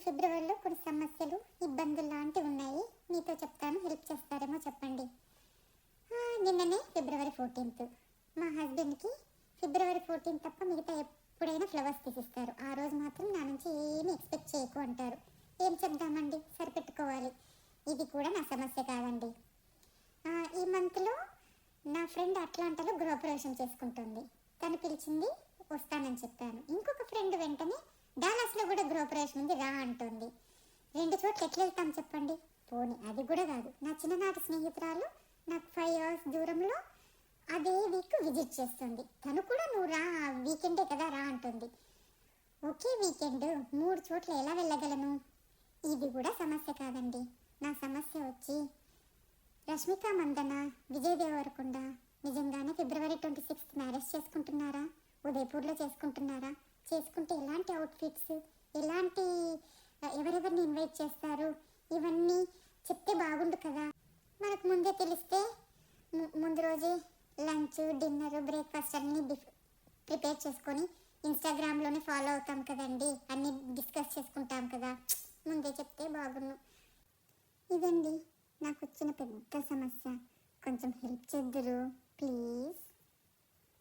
ఫిబ్రవరిలో కొన్ని సమస్యలు ఇబ్బందులు లాంటివి ఉన్నాయి, మీతో చెప్తాను, హెల్ప్ చేస్తారేమో చెప్పండి. నిన్ననే ఫిబ్రవరి 14th, మా హస్బెండ్కి ఫిబ్రవరి 14 తప్ప మిగతా ఎప్పుడైనా ఫ్లవర్స్ తీసిస్తారు. ఆ రోజు మాత్రం నా నుంచి ఏమీ ఎక్స్పెక్ట్ చేయకు అంటారు. ఏం చెప్దామండి, సరిపెట్టుకోవాలి. ఇది కూడా నా సమస్య కాదండి. ఈ మంత్లో నా ఫ్రెండ్ అట్లాంటాలో గృహప్రవేశం చేసుకుంటుంది. తను పిలిచింది, వస్తానని చెప్పాను. ఇంకొక ఫ్రెండ్ వెంటనే డాలస్లో కూడా గృహప్రవేశం ఉంది, రా అంటుంది. 2 చోట్ల ఎట్లా వెళ్తాం చెప్పండి. పోనీ అది కూడా కాదు, నా చిన్ననాటి స్నేహితురాలు నాకు 5 hours దూరంలో అదే వీక్ విజిట్ చేస్తుంది. తను కూడా నువ్వు రా, వీకెండే కదా రా అంటుంది. ఒకే వీకెండ్ 3 చోట్ల ఎలా వెళ్ళగలను? ఇది కూడా సమస్య కాదండి. నా సమస్య వచ్చి రష్మిక మందన, విజయ్ దేవరకొండ నిజంగానే ఫిబ్రవరి 26th మ్యారేజ్ చేసుకుంటున్నారా? ఉదయపూర్లో చేసుకుంటున్నారా? చేసుకుంటే ఎలాంటి అవుట్ఫిట్స్, ఎలాంటి ఎవరెవరిని ఇన్వైట్ చేస్తారు, ఇవన్నీ చెప్తే బాగుండు కదా. మనకు ముందే తెలిస్తే ముందు రోజే లంచ్, డిన్నర్, బ్రేక్ఫాస్ట్ అన్నీ ప్రిపేర్ చేసుకొని ఇన్స్టాగ్రామ్లోనే ఫాలో అవుతాం కదండి, అన్నీ డిస్కస్ చేసుకుంటాం కదా. ముందే చెప్తే బాగుండు. ఇదండి నాకు వచ్చిన పెద్ద సమస్య. కొంచెం హెల్ప్ చేద్దురు ప్లీజ్.